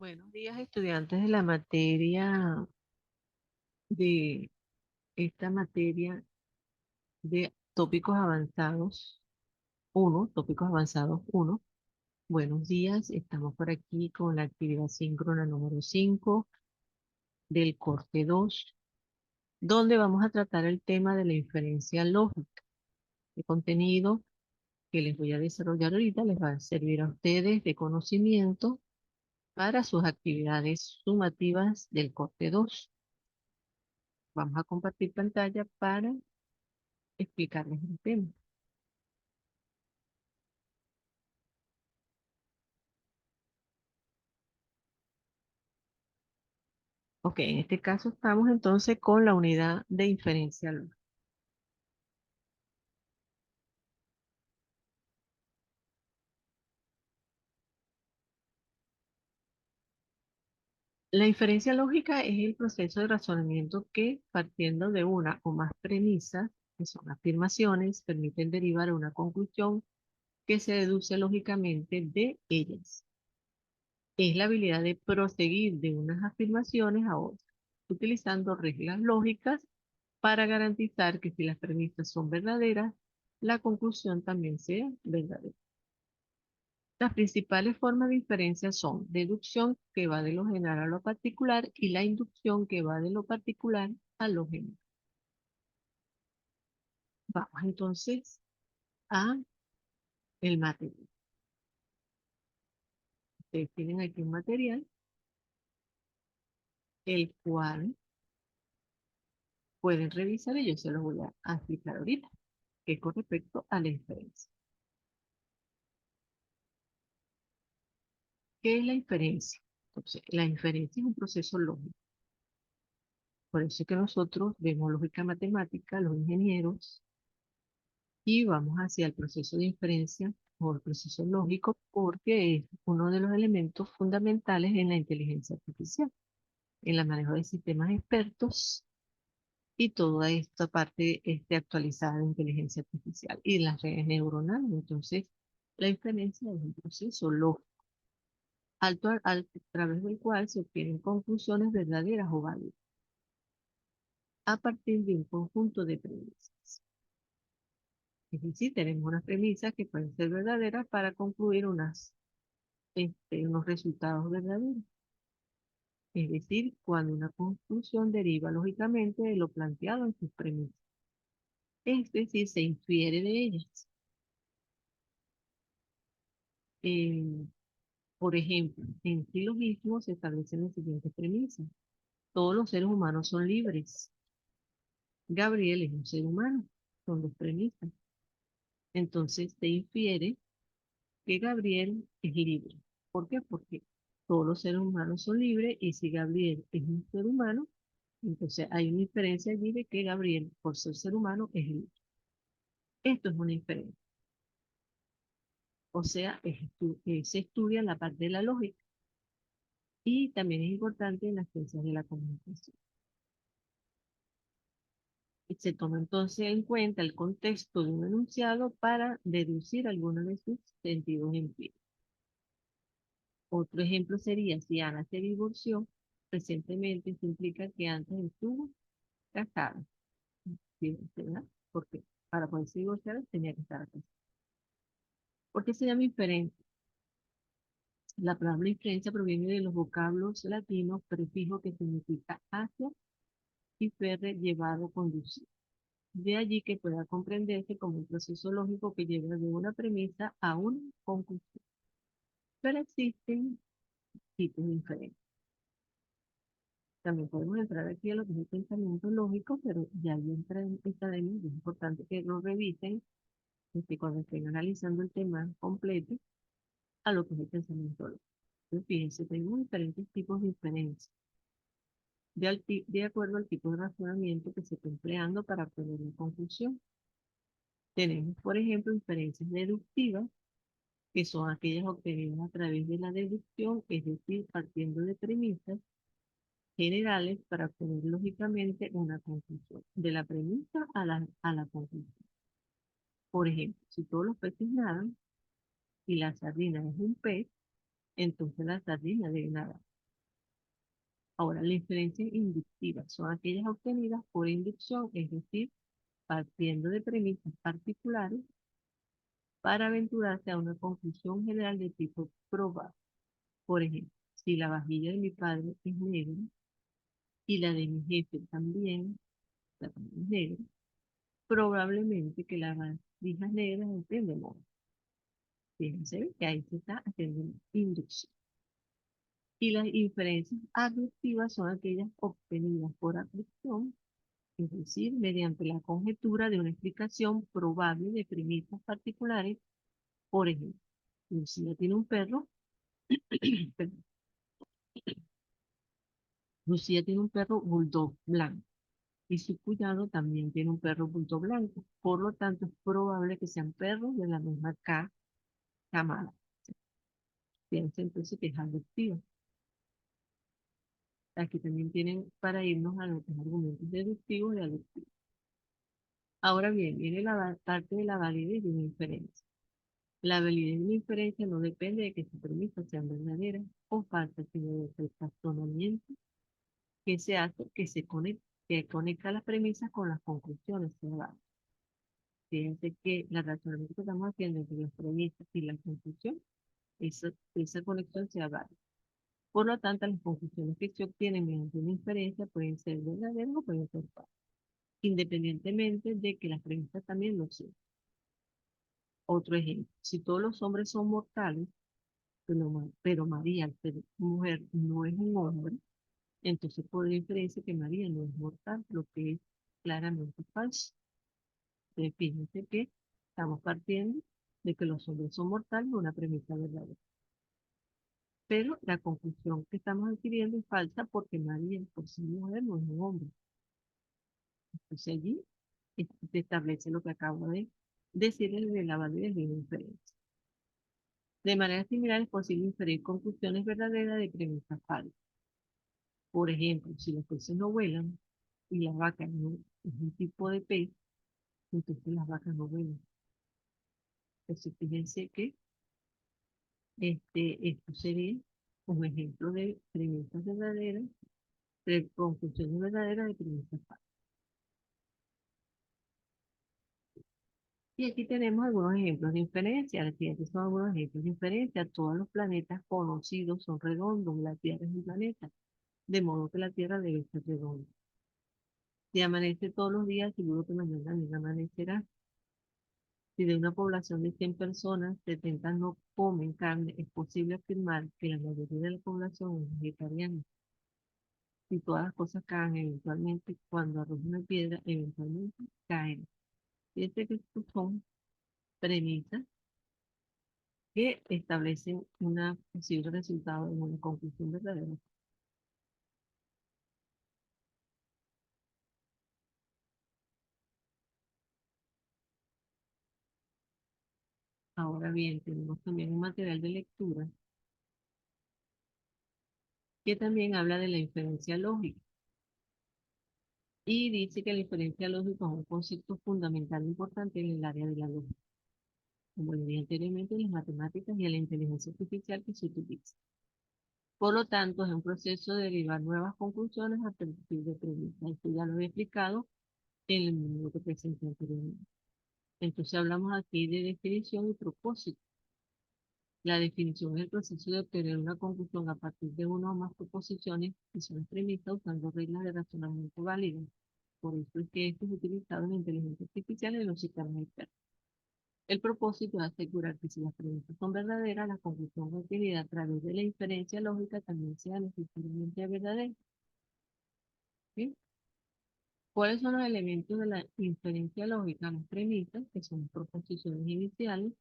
Buenos días, estudiantes de la materia de esta materia de tópicos avanzados tópicos avanzados uno. Buenos días, estamos por aquí con la actividad síncrona número 5 del corte 2, donde vamos a tratar el tema de la inferencia lógica. El contenido que les voy a desarrollar ahorita les va a servir a ustedes de conocimiento para sus actividades sumativas del corte 2. Vamos a compartir pantalla para explicarles el tema. Ok, en este caso estamos entonces con la unidad de inferencia lógica. La inferencia lógica es el proceso de razonamiento que, partiendo de una o más premisas, que son afirmaciones, permiten derivar a una conclusión que se deduce lógicamente de ellas. Es la habilidad de proseguir de unas afirmaciones a otras, utilizando reglas lógicas para garantizar que si las premisas son verdaderas, la conclusión también sea verdadera. Las principales formas de inferencia son deducción, que va de lo general a lo particular, y la inducción, que va de lo particular a lo general. Vamos entonces a el material. Ustedes tienen aquí un material, el cual pueden revisar y yo se los voy a explicar ahorita, que es con respecto a la inferencia. ¿Qué es la inferencia? Entonces, la inferencia es un proceso lógico. Por eso es que nosotros vemos lógica matemática, los ingenieros, y vamos hacia el proceso de inferencia o el proceso lógico porque es uno de los elementos fundamentales en la inteligencia artificial, en el manejo de sistemas expertos y toda esta parte actualizada de inteligencia artificial y las redes neuronales. Entonces, la inferencia es un proceso lógico, a través del cual se obtienen conclusiones verdaderas o válidas a partir de un conjunto de premisas. Es decir, tenemos unas premisas que pueden ser verdaderas para concluir unos resultados verdaderos. Es decir, cuando una conclusión deriva lógicamente de lo planteado en sus premisas. Es decir, se infiere de ellas. Eh, por ejemplo, en silogismo se establecen las siguientes premisas. Todos los seres humanos son libres. Gabriel es un ser humano. Son dos premisas. Entonces se infiere que Gabriel es libre. ¿Por qué? Porque todos los seres humanos son libres y si Gabriel es un ser humano, entonces hay una inferencia allí de que Gabriel, por ser humano, es libre. Esto es una inferencia. O sea, se estudia la parte de la lógica y también es importante en las ciencias de la comunicación. Y se toma entonces en cuenta el contexto de un enunciado para deducir algunos de sus sentidos empíricos. Otro ejemplo sería, si Ana se divorció recientemente, eso implica que antes estuvo casada. ¿Sí? ¿Verdad? Porque para poderse divorciar tenía que estar casada. ¿Por qué se llama inferencia? La palabra inferencia proviene de los vocablos latinos prefijo que significa hacia y ferre llevado, conducido. De allí que pueda comprenderse como un proceso lógico que lleva de una premisa a una conclusión. Pero existen tipos de inferencia. También podemos entrar aquí a lo que es el pensamiento lógico, pero ya ahí entra en academia, es importante que lo revisen cuando estén analizando el tema completo a lo que es el pensamiento lógico. Entonces, fíjense, tenemos diferentes tipos de inferencia, de acuerdo al tipo de razonamiento que se está empleando para obtener una conclusión. Tenemos, por ejemplo, inferencias deductivas, que son aquellas obtenidas a través de la deducción, es decir, partiendo de premisas generales para obtener lógicamente una conclusión, de la premisa a la conclusión. Por ejemplo, si todos los peces nadan y la sardina es un pez, entonces la sardina debe nadar. Ahora, las inferencias inductivas son aquellas obtenidas por inducción, es decir, partiendo de premisas particulares para aventurarse a una conclusión general de tipo probable. Por ejemplo, si la vajilla de mi padre es negra y la de mi jefe también, la también es negra, probablemente que las vasijas negras estén de moda. Fíjense que ahí se está haciendo una inducción. Y las inferencias aductivas son aquellas obtenidas por aducción, es decir, mediante la conjetura de una explicación probable de premisas particulares. Por ejemplo, Lucía tiene un perro, perdón, Lucía tiene un perro bulldog blanco y su cuñado también tiene un perro bulldog blanco. Por lo tanto, es probable que sean perros de la misma camada. Fíjense entonces que es aductiva. Aquí también tienen para irnos a los argumentos deductivos y aductivos. Ahora bien, viene la parte de la validez de una inferencia. La validez de una inferencia no depende de que sus premisas sean verdaderas o falsas, sino del razonamiento que se hace, que conecta las premisas con las conclusiones que da. Fíjense que el razonamiento que estamos haciendo entre las premisas y la conclusión, esa conexión se válida. Por lo tanto, las conclusiones que se obtienen mediante una inferencia pueden ser verdaderas o pueden ser falsas, independientemente de que las premisas también lo sean. Otro ejemplo, si todos los hombres son mortales, pero María, al ser mujer, no es un hombre, entonces por inferencia que María no es mortal, lo que es claramente falso. Entonces, fíjense que estamos partiendo de que los hombres son mortales, una premisa verdadera. Pero la conclusión que estamos adquiriendo es falsa porque María, por ser mujer, no es un hombre. Entonces allí se establece lo que acabo de decirles de la validez de una inferencia. De manera similar es posible inferir conclusiones verdaderas de premisas falsas. Por ejemplo, si los peces no vuelan y la vaca no es un tipo de pez, entonces las vacas no vuelan. Entonces fíjense que esto sería un ejemplo de premisas verdaderas, de conclusiones verdaderas de premisas falsas. Y aquí tenemos algunos ejemplos de inferencia. Los siguientes son algunos ejemplos de inferencia. Todos los planetas conocidos son redondos. La Tierra es un planeta, de modo que la Tierra debe ser redonda. Si amanece todos los días, seguro que mañana también amanecerá. Si de una población de 100 personas, 70 no comen carne, es posible afirmar que la mayoría de la población es vegetariana. Si todas las cosas caen eventualmente, cuando arroja una piedra, eventualmente caen. Fíjense que estos son premisas que establecen un posible resultado en una conclusión verdadera. Ahora bien, tenemos también un material de lectura que también habla de la inferencia lógica y dice que la inferencia lógica es un concepto fundamental importante en el área de la lógica, como le dije anteriormente, en las matemáticas y en la inteligencia artificial que se utiliza. Por lo tanto, es un proceso de derivar nuevas conclusiones a partir de premisas. Esto ya lo he explicado en el módulo que presenté anteriormente. Entonces hablamos aquí de definición y propósito. La definición es el proceso de obtener una conclusión a partir de una o más proposiciones que son premisas usando reglas de razonamiento válidas. Por eso es que esto es utilizado en la inteligencia artificial y en los sistemas expertos. El propósito es asegurar que si las premisas son verdaderas, la conclusión obtenida a través de la inferencia lógica también sea necesariamente verdadera. ¿Sí? ¿Cuáles son los elementos de la inferencia lógica? Las premisas, que son proposiciones iniciales,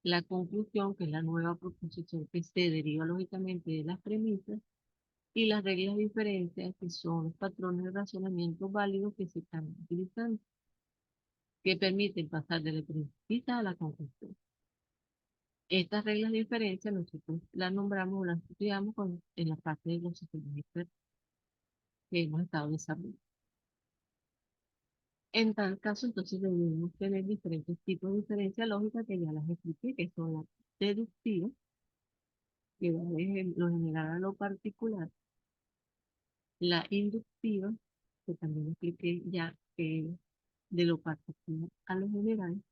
la conclusión, que es la nueva proposición que se deriva lógicamente de las premisas, y las reglas de inferencia, que son los patrones de razonamiento válidos que se están utilizando, que permiten pasar de la premisa a la conclusión. Estas reglas de inferencia nosotros las nombramos o las estudiamos en la parte de los sistemas expertos que hemos estado desarrollando. En tal caso, entonces debemos tener diferentes tipos de inferencia lógica que ya las expliqué, que son las deductivas, que va de lo general a lo particular, La inductiva, que también expliqué ya, que es de lo particular a lo general,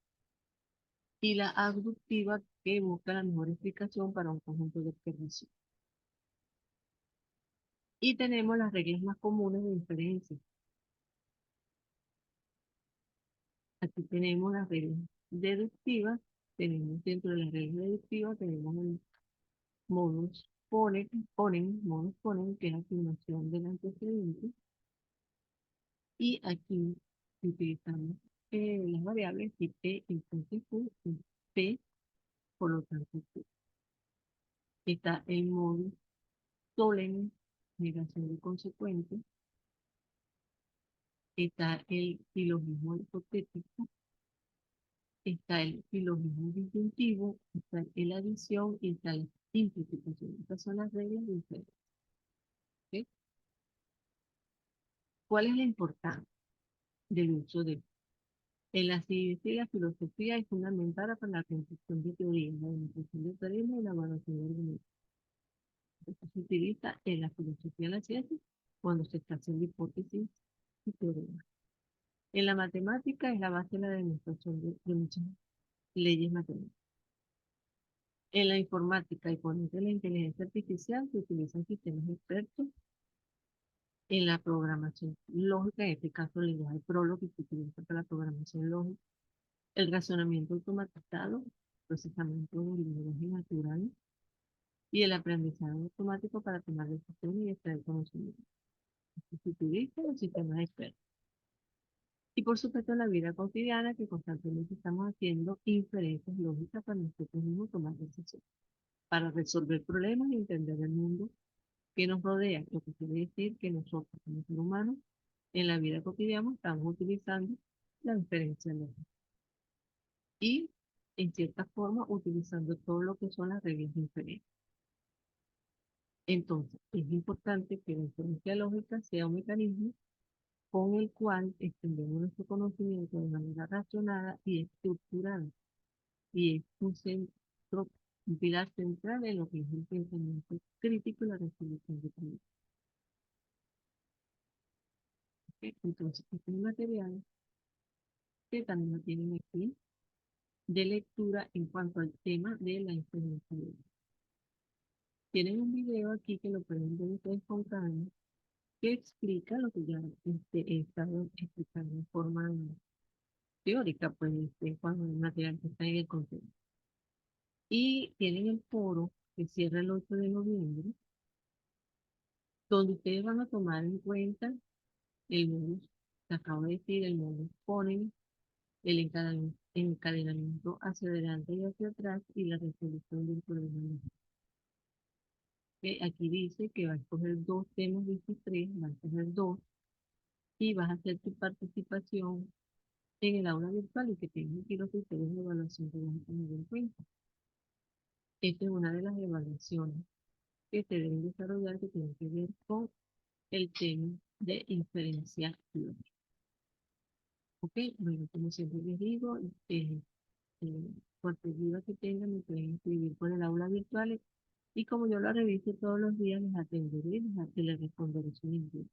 y la abductiva, que busca la mejor explicación para un conjunto de observaciones. Y tenemos las reglas más comunes de inferencia. Aquí tenemos las reglas deductivas, tenemos dentro de las reglas deductivas, tenemos el modus ponens, que es la afirmación del antecedente, y aquí utilizamos las variables y P, entonces Q, y P, por lo tanto Q. Está el modus tollens, negación de consecuente, está el silogismo hipotético, está el silogismo disyuntivo, está el adición y está la simplificación. Estas son las reglas de inferencia. ¿Ok? ¿Cuál es la importancia del uso de en la ciencia y la filosofía es fundamental para la construcción de teorías, la demostración de teoremas y la evaluación de argumentos? Esto se utiliza en la filosofía de la ciencia cuando se está haciendo hipótesis y teoremas. En la matemática es la base de la demostración de muchas leyes matemáticas. En la informática y por medio de la inteligencia artificial se utilizan sistemas expertos en la programación lógica, en este caso el lenguaje Prolog, que se utiliza para la programación lógica, el razonamiento automatizado, procesamiento del lenguaje natural y el aprendizaje automático para tomar decisiones y extraer conocimiento. Se utilizan los sistemas expertos. Y por supuesto en la vida cotidiana que constantemente estamos haciendo inferencias lógicas para nosotros mismos tomar decisiones, para resolver problemas y entender el mundo que nos rodea, lo que quiere decir que nosotros como seres humanos en la vida cotidiana estamos utilizando la inferencia lógica y en cierta forma utilizando todo lo que son las reglas de inferencia. Entonces, es importante que la inferencia lógica sea un mecanismo con el cual extendemos nuestro conocimiento de manera razonada y estructurada, y es un pilar central en lo que es el pensamiento crítico y la resolución de problemas. ¿Ok? Entonces, este es un material que también lo tienen aquí de lectura en cuanto al tema de la inferencia lógica. Tienen un video aquí que lo pueden ver ustedes con calma, que explica lo que ya he estado explicando en forma teórica, pues cuando el material que está en el contenido. Y tienen el foro que cierra el 8 de noviembre, donde ustedes van a tomar en cuenta el modus, que acabo de decir, el modus ponens, el encadenamiento hacia adelante y hacia atrás y la resolución del problema. Aquí dice que va a escoger dos temas de estos tres, va a escoger dos, y vas a hacer tu participación en el aula virtual y que tengan aquí los criterios de evaluación que vas a tener en cuenta. Esta es una de las evaluaciones que se deben desarrollar que tienen que ver con el tema de inferencia lógica. Ok, bueno, como siempre les digo, cualquier duda que tengan me pueden escribir por el aula virtual y como yo la reviso todos los días, les atenderé y les responderé su inquietud.